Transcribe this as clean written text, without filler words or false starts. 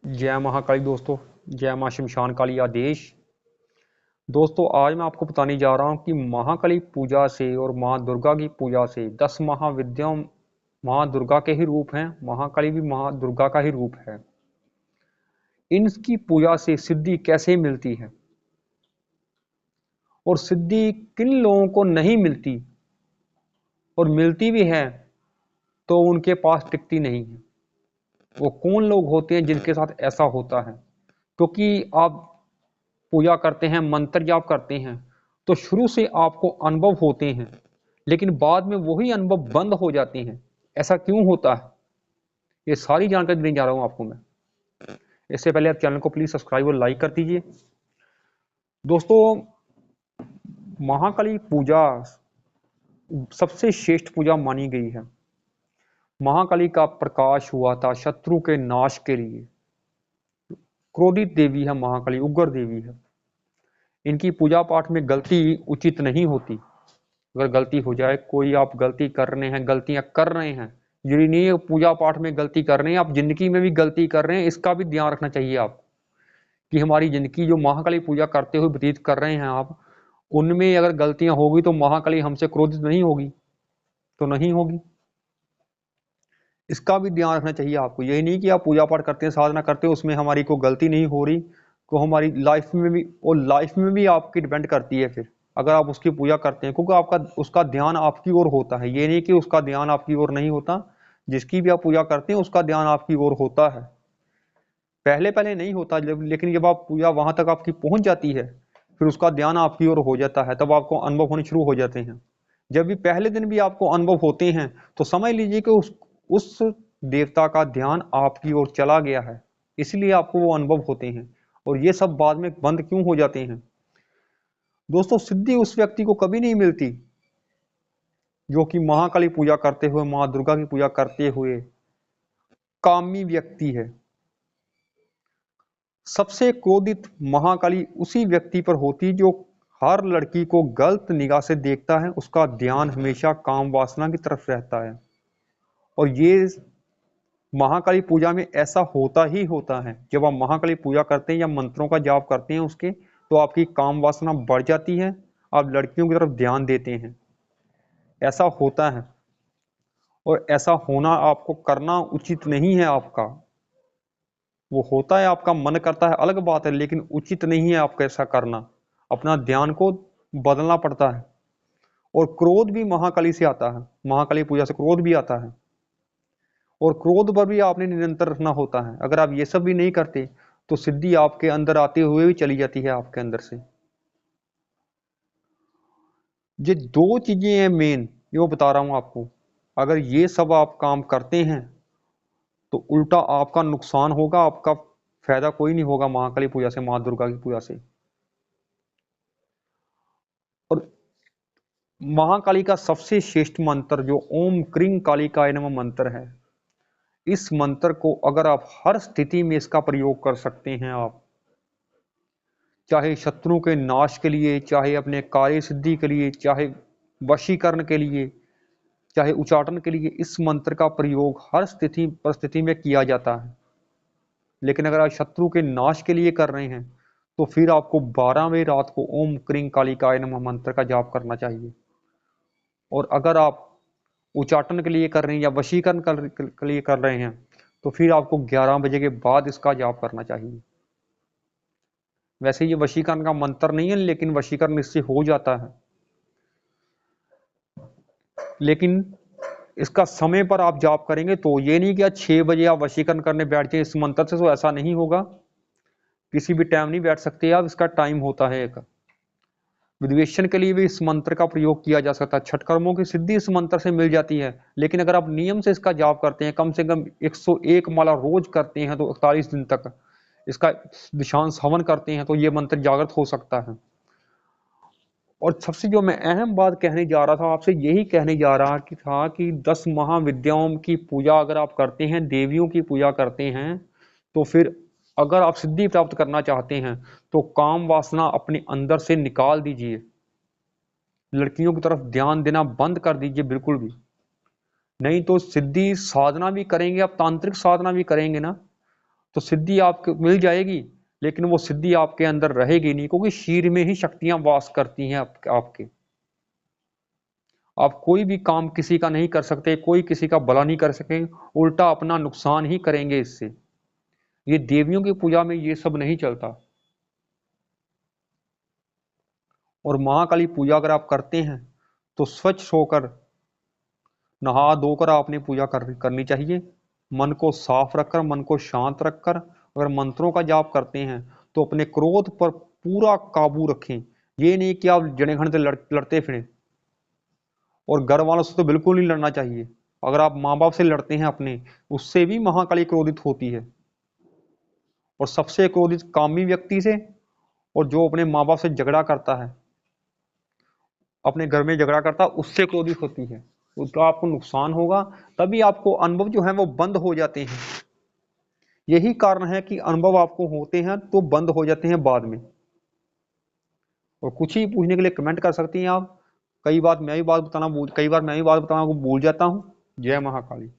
जय महाकाली दोस्तों। जय माँ शमशान काली आदेश। दोस्तों आज मैं आपको बताने जा रहा हूँ कि महाकाली पूजा से और माँ दुर्गा की पूजा से 10 महाविद्या माँ दुर्गा के ही रूप हैं। महाकाली भी माँ दुर्गा का ही रूप है। इनकी पूजा से सिद्धि कैसे मिलती है और सिद्धि किन लोगों को नहीं मिलती और मिलती भी है तो उनके पास टिकती नहीं है। वो कौन लोग होते हैं जिनके साथ ऐसा होता है? क्योंकि आप पूजा करते हैं, मंत्र जाप करते हैं, तो शुरू से आपको अनुभव होते हैं, लेकिन बाद में वही अनुभव बंद हो जाते हैं। ऐसा क्यों होता है? ये सारी जानकारी देने जा रहा हूं आपको मैं। इससे पहले आप चैनल को प्लीज सब्सक्राइब और लाइक कर दीजिए। दोस्तों, महाकाली पूजा सबसे श्रेष्ठ पूजा मानी गई है। महाकाली का प्रकाश हुआ था शत्रु के नाश के लिए। क्रोधित देवी है महाकाली, उग्र देवी है। इनकी पूजा पाठ में गलती उचित नहीं होती। अगर गलती हो जाए, कोई आप गलती कर रहे हैं, गलतियां कर रहे हैं, ये नहीं है पूजा पाठ में गलती कर रहे हैं, आप जिंदगी में भी गलती कर रहे हैं, इसका भी ध्यान रखना चाहिए आप कि हमारी जिंदगी जो महाकाली पूजा करते हुए व्यतीत कर रहे हैं आप, उनमें अगर गलतियां होगी तो महाकाली हमसे क्रोधित नहीं होगी? तो नहीं होगी। इसका भी ध्यान रखना चाहिए आपको। यही नहीं कि आप पूजा पाठ करते हैं, साधना करते हो, उसमें हमारी कोई गलती नहीं हो रही, तो हमारी लाइफ में भी, और लाइफ में भी आपकी डिपेंड करती है फिर अगर आप उसकी पूजा करते हैं, क्योंकि आपका उसका ध्यान आपकी ओर होता है। ये नहीं कि उसका ध्यान आपकी ओर नहीं होता। जिसकी भी आप पूजा करते हैं उसका ध्यान आपकी ओर होता है। पहले पहले नहीं होता, जब लेकिन जब आप पूजा वहां तक आपकी पहुंच जाती है, फिर उसका ध्यान आपकी ओर हो जाता है, तब आपको अनुभव होने शुरू हो जाते हैं। जब भी पहले दिन भी आपको अनुभव होते हैं तो समझ लीजिए कि उस देवता का ध्यान आपकी ओर चला गया है, इसलिए आपको वो अनुभव होते हैं। और ये सब बाद में बंद क्यों हो जाते हैं? दोस्तों, सिद्धि उस व्यक्ति को कभी नहीं मिलती जो कि महाकाली पूजा करते हुए, माँ दुर्गा की पूजा करते हुए कामी व्यक्ति है। सबसे क्रोधित महाकाली उसी व्यक्ति पर होती जो हर लड़की को गलत निगाह से देखता है, उसका ध्यान हमेशा काम वासना की तरफ रहता है। और ये महाकाली पूजा में ऐसा होता ही होता है। जब आप महाकाली पूजा करते हैं या मंत्रों का जाप करते हैं उसके, तो आपकी काम वासना बढ़ जाती है, आप लड़कियों की तरफ ध्यान देते हैं। ऐसा होता है और ऐसा होना आपको करना उचित नहीं है आपका। वो होता है, आपका मन करता है, अलग बात है, लेकिन उचित नहीं है आपका ऐसा करना। अपना ध्यान को बदलना पड़ता है। और क्रोध भी महाकाली से आता है, महाकाली पूजा से क्रोध भी आता है, और क्रोध पर भी आपने निरंतर रखना होता है। अगर आप ये सब भी नहीं करते तो सिद्धि आपके अंदर आते हुए भी चली जाती है आपके अंदर से। ये दो चीजें हैं मेन, ये वो बता रहा हूं आपको। अगर ये सब आप काम करते हैं तो उल्टा आपका नुकसान होगा, आपका फायदा कोई नहीं होगा महाकाली पूजा से, माँ दुर्गा की पूजा से। और महाकाली का सबसे श्रेष्ठ मंत्र जो ओम क्रीं कालिकाय नमः मंत्र है, इस मंत्र को अगर आप हर स्थिति में इसका प्रयोग कर सकते हैं, आप चाहे शत्रु के नाश के लिए, चाहे अपने कार्य सिद्धि के लिए, चाहे वशीकरण के लिए, चाहे उच्चाटन के लिए, इस मंत्र का प्रयोग हर स्थिति परिस्थिति में किया जाता है। लेकिन अगर आप शत्रु के नाश के लिए कर रहे हैं तो फिर आपको 12वें रात को ओम क्रीं कालिकाय नमः मंत्र का जाप करना चाहिए। और अगर आप उच्चाटन के लिए कर रहे हैं या वशीकरण के लिए कर रहे हैं तो फिर आपको 11 बजे के बाद इसका जाप करना चाहिए। वैसे ये वशीकरण का मंत्र नहीं है, लेकिन वशीकरण इससे हो जाता है। लेकिन इसका समय पर आप जाप करेंगे तो ये नहीं कि आज 6 बजे आप वशीकरण करने बैठ जाए इस मंत्र से, तो ऐसा नहीं होगा। किसी भी टाइम नहीं बैठ सकते आप, इसका टाइम होता है एक। विद्वेषण के लिए भी इस मंत्र का प्रयोग किया जा सकता है। छठ कर्मों की सिद्धि इस मंत्र से मिल जाती है। लेकिन अगर आप नियम से इसका जाप करते हैं, कम से कम 101 माला रोज करते हैं, तो 41 दिन तक इसका दिशांश हवन करते हैं, तो ये मंत्र जागृत हो सकता है। और सबसे जो मैं अहम बात कहने जा रहा था आपसे, यही कहने जा रहा कि 10 महाविद्याओं की पूजा अगर आप करते हैं, देवियों की पूजा करते हैं, तो फिर अगर आप सिद्धि प्राप्त करना चाहते हैं तो काम वासना अपने अंदर से निकाल दीजिए। लड़कियों की तरफ ध्यान देना बंद कर दीजिए बिल्कुल भी। नहीं तो सिद्धि साधना भी करेंगे आप, तांत्रिक साधना भी करेंगे ना, तो सिद्धि आपको मिल जाएगी, लेकिन वो सिद्धि आपके अंदर रहेगी नहीं, क्योंकि शरीर में ही शक्तियां वास करती हैं आपके। आप कोई भी काम किसी का नहीं कर सकते, कोई किसी का भला नहीं कर सके, उल्टा अपना नुकसान ही करेंगे इससे। ये देवियों की पूजा में ये सब नहीं चलता। और महाकाली पूजा अगर आप करते हैं तो स्वच्छ होकर, नहा धोकर आपने पूजा करनी चाहिए। मन को साफ रखकर, मन को शांत रखकर अगर मंत्रों का जाप करते हैं तो अपने क्रोध पर पूरा काबू रखें। ये नहीं कि आप जने खन से लड़ते फिरें। और घर वालों से तो बिल्कुल नहीं लड़ना चाहिए। अगर आप माँ बाप से लड़ते हैं अपने, उससे भी महाकाली क्रोधित होती है। और सबसे क्रोधित कामी व्यक्ति से, और जो अपने माँ बाप से झगड़ा करता है, अपने घर में झगड़ा करता, उससे क्रोधित होती है। तो आपको नुकसान होगा। तभी आपको अनुभव जो है वो बंद हो जाते हैं। यही कारण है कि अनुभव आपको होते हैं तो बंद हो जाते हैं बाद में। और कुछ ही पूछने के लिए कमेंट कर सकती हैं आप। कई बार मैं भी बात बताना भूल जाता हूँ। जय महाकाली।